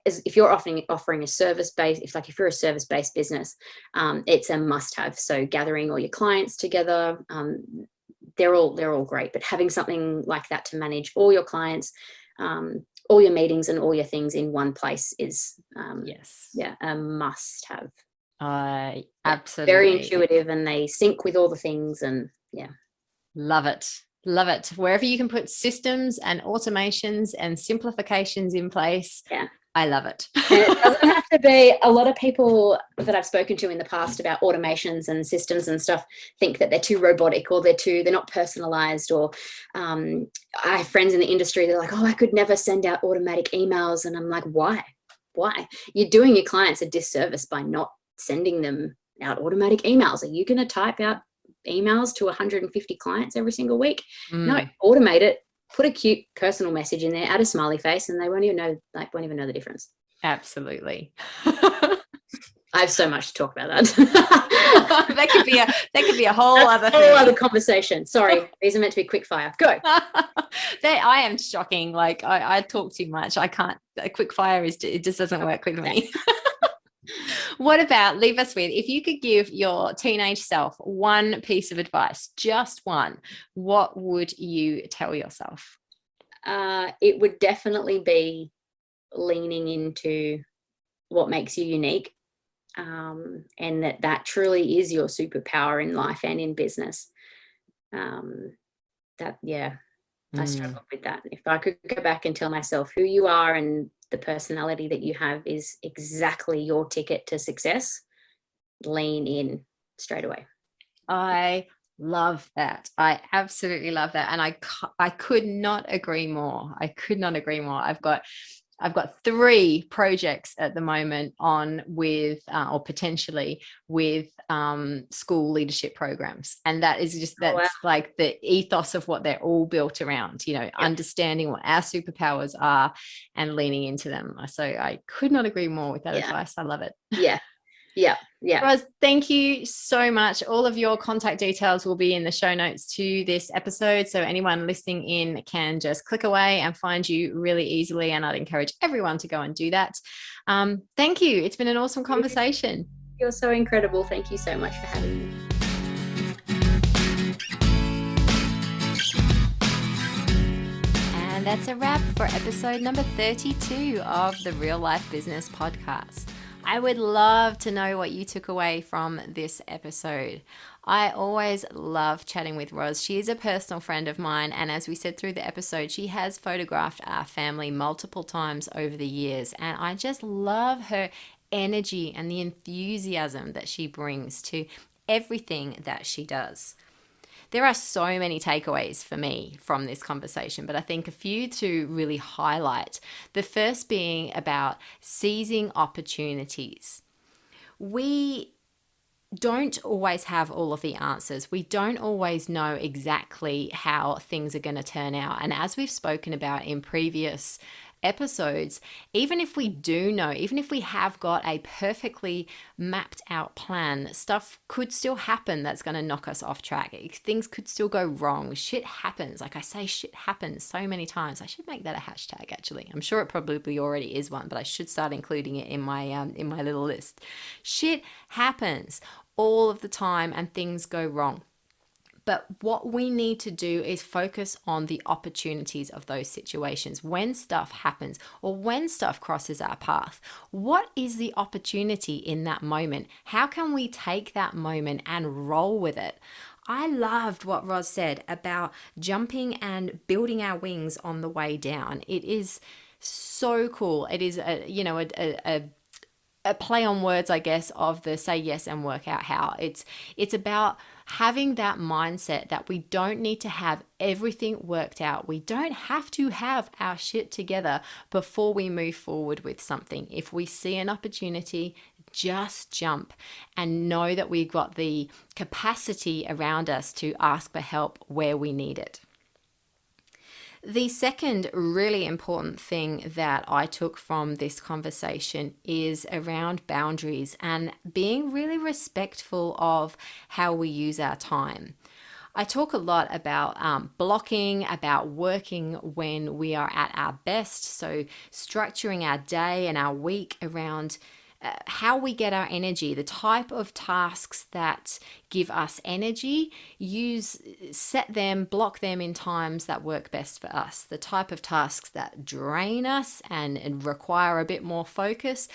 if you're offering a service-based, if you're a service-based business, it's a must-have. So gathering all your clients together, they're all great. But having something like that to manage all your clients, all your meetings, and all your things in one place is a must-have. I absolutely very intuitive, and they sync with all the things, and love it. Wherever you can put systems and automations and simplifications in place, I love it. It doesn't have to be. A lot of people that I've spoken to in the past about automations and systems and stuff think that they're too robotic, or they're not personalized, or I have friends in the industry, they're like, oh, I could never send out automatic emails. And I'm like, why? You're doing your clients a disservice by not sending them out automatic emails. Are you going to type out emails to 150 clients every single week? No, automate it. Put a cute personal message in there, add a smiley face, and they won't even know the difference. Absolutely. I have so much to talk about that. that could be a whole other conversation. Sorry, these are meant to be quick fire. Go. I am shocking. Like I talk too much. I can't. A quick fire it just doesn't work with me. What about, leave us with, if you could give your teenage self one piece of advice, just one, what would you tell yourself? It would definitely be leaning into what makes you unique, and that truly is your superpower in life and in business. I struggle with that. If I could go back and tell myself who you are and the personality that you have is exactly your ticket to success, lean in straight away. I love that. I absolutely love that. And I could not agree more. I've got 3 projects at the moment on with, or potentially with, school leadership programs. And that's like the ethos of what they're all built around, understanding what our superpowers are and leaning into them. So I could not agree more with that advice. I love it. Yeah. Yeah. Yeah. Roz, thank you so much. All of your contact details will be in the show notes to this episode. So anyone listening in can just click away and find you really easily. And I'd encourage everyone to go and do that. Thank you. It's been an awesome conversation. You're so incredible. Thank you so much for having me. And that's a wrap for episode number 32 of the Real Life Business Podcast. I would love to know what you took away from this episode. I always love chatting with Roz. She is a personal friend of mine, and as we said through the episode, she has photographed our family multiple times over the years, and I just love her energy and the enthusiasm that she brings to everything that she does. There are so many takeaways for me from this conversation, but I think a few to really highlight. The first being about seizing opportunities. We don't always have all of the answers. We don't always know exactly how things are going to turn out. And as we've spoken about in previous episodes, even if we do know, even if we have got a perfectly mapped out plan, stuff could still happen that's going to knock us off track. Things could still go wrong. Shit happens. Like I say, shit happens so many times. I should make that a hashtag, actually. I'm sure it probably already is one, but I should start including it in my little list. Shit happens all of the time and things go wrong. But what we need to do is focus on the opportunities of those situations. When stuff happens or when stuff crosses our path, what is the opportunity in that moment? How can we take that moment and roll with it? I loved what Roz said about jumping and building our wings on the way down. It is so cool. It is a play on words, I guess, of the say yes and work out how. It's about having that mindset that we don't need to have everything worked out. We don't have to have our shit together before we move forward with something. If we see an opportunity, just jump and know that we've got the capacity around us to ask for help where we need it. The second really important thing that I took from this conversation is around boundaries and being really respectful of how we use our time. I talk a lot about blocking, about working when we are at our best, so structuring our day and our week around how we get our energy, the type of tasks that give us energy, set them, block them in times that work best for us. The type of tasks that drain us and require a bit more focus,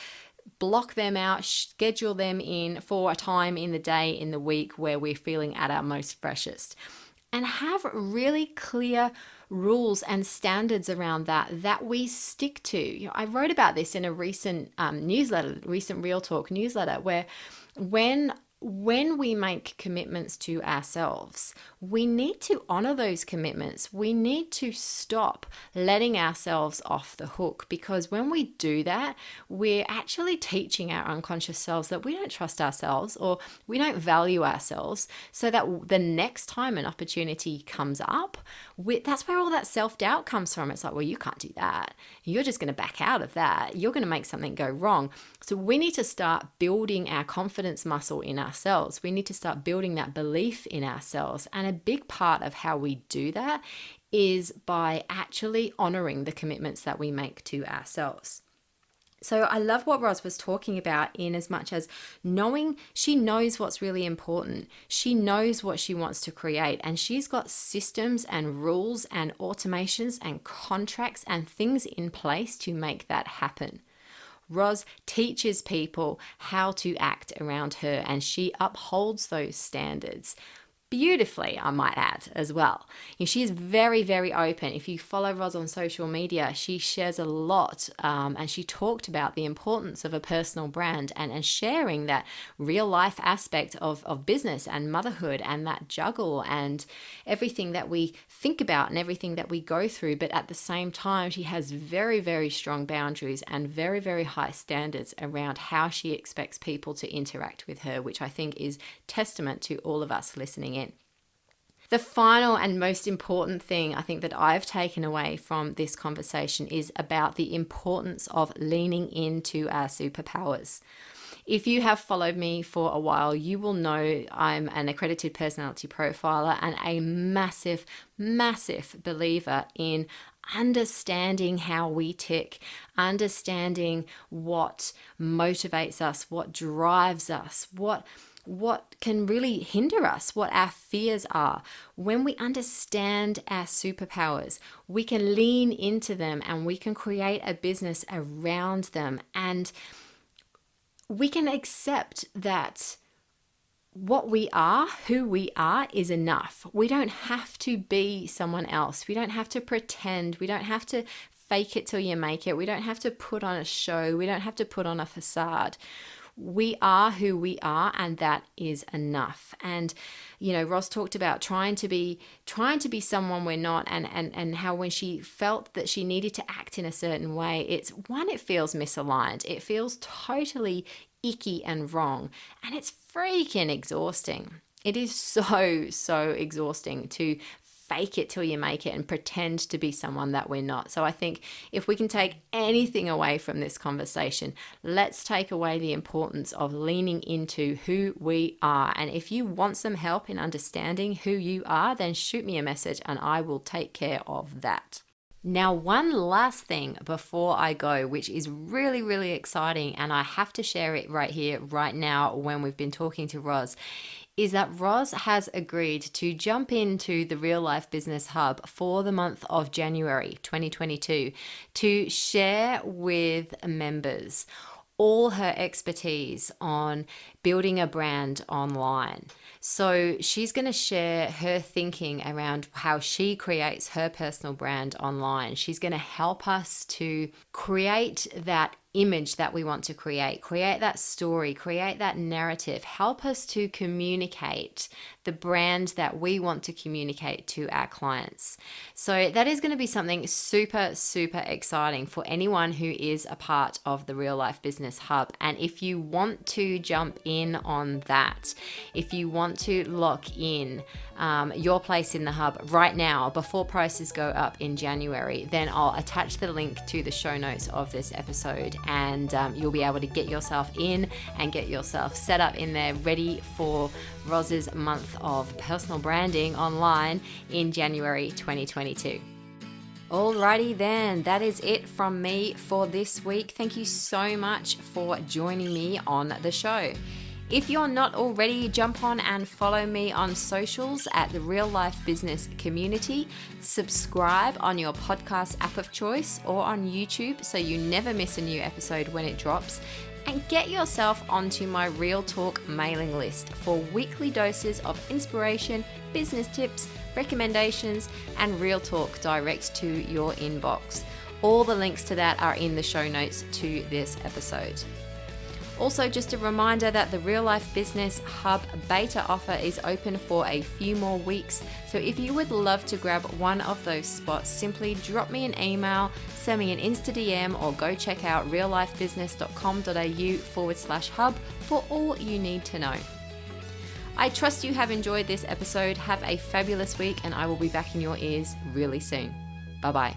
block them out, schedule them in for a time in the day, in the week where we're feeling at our most freshest. And have really clear rules and standards around that we stick to. I wrote about this in a recent recent Real Talk newsletter, where when we make commitments to ourselves, we need to honor those commitments. We need to stop letting ourselves off the hook, because when we do that, we're actually teaching our unconscious selves that we don't trust ourselves or we don't value ourselves, so that the next time an opportunity comes up, that's where all that self-doubt comes from. It's like, well, you can't do that. You're just going to back out of that. You're going to make something go wrong. So we need to start building our confidence muscle in ourselves. We need to start building that belief in ourselves. And a big part of how we do that is by actually honoring the commitments that we make to ourselves. So I love what Roz was talking about, in as much as she knows what's really important. She knows what she wants to create, and she's got systems and rules and automations and contracts and things in place to make that happen. Roz teaches people how to act around her, and she upholds those standards beautifully, I might add, as well. She is very, very open. If you follow Roz on social media, she shares a lot, and she talked about the importance of a personal brand and sharing that real life aspect of business and motherhood and that juggle and everything that we think about and everything that we go through. But at the same time, she has very, very strong boundaries and very, very high standards around how she expects people to interact with her, which I think is testament to all of us listening in. The final and most important thing I think that I've taken away from this conversation is about the importance of leaning into our superpowers. If you have followed me for a while, you will know I'm an accredited personality profiler and a massive, massive believer in understanding how we tick, understanding what motivates us, what drives us, what can really hinder us, what our fears are. When we understand our superpowers, we can lean into them and we can create a business around them, and we can accept that what we are, who we are, is enough. We don't have to be someone else. We don't have to pretend. We don't have to fake it till you make it. We don't have to put on a show. We don't have to put on a facade. We are who we are, and that is enough. And Roz talked about trying to be someone we're not, and how when she felt that she needed to act in a certain way, it feels misaligned. It feels totally icky and wrong, and it's freaking exhausting. It is so exhausting to fake it till you make it and pretend to be someone that we're not. So I think if we can take anything away from this conversation, let's take away the importance of leaning into who we are. And if you want some help in understanding who you are, then shoot me a message and I will take care of that. Now, one last thing before I go, which is really, really exciting, and I have to share it right here, right now, when we've been talking to Roz, is that Roz has agreed to jump into the Real Life Business Hub for the month of January 2022 to share with members all her expertise on building a brand online. So she's going to share her thinking around how she creates her personal brand online. She's going to help us to create that image that we want to create that story, create that narrative, help us to communicate the brand that we want to communicate to our clients. So that is going to be something super, super exciting for anyone who is a part of the Real Life Business Hub. And if you want to jump in on that, if you want to lock in your place in the hub right now before prices go up in January, then I'll attach the link to the show notes of this episode, and you'll be able to get yourself in and get yourself set up in there ready for Roz's month of personal branding online in January 2022. Alrighty then, that is it from me for this week. Thank you so much for joining me on the show. If you're not already, jump on and follow me on socials at the Real Life Business Community. Subscribe on your podcast app of choice or on YouTube so you never miss a new episode when it drops. And get yourself onto my Real Talk mailing list for weekly doses of inspiration, business tips, recommendations, and Real Talk direct to your inbox. All the links to that are in the show notes to this episode. Also, just a reminder that the Real Life Business Hub beta offer is open for a few more weeks. So if you would love to grab one of those spots, simply drop me an email, send me an Insta DM, or go check out reallifebusiness.com.au/hub for all you need to know. I trust you have enjoyed this episode. Have a fabulous week, and I will be back in your ears really soon. Bye-bye.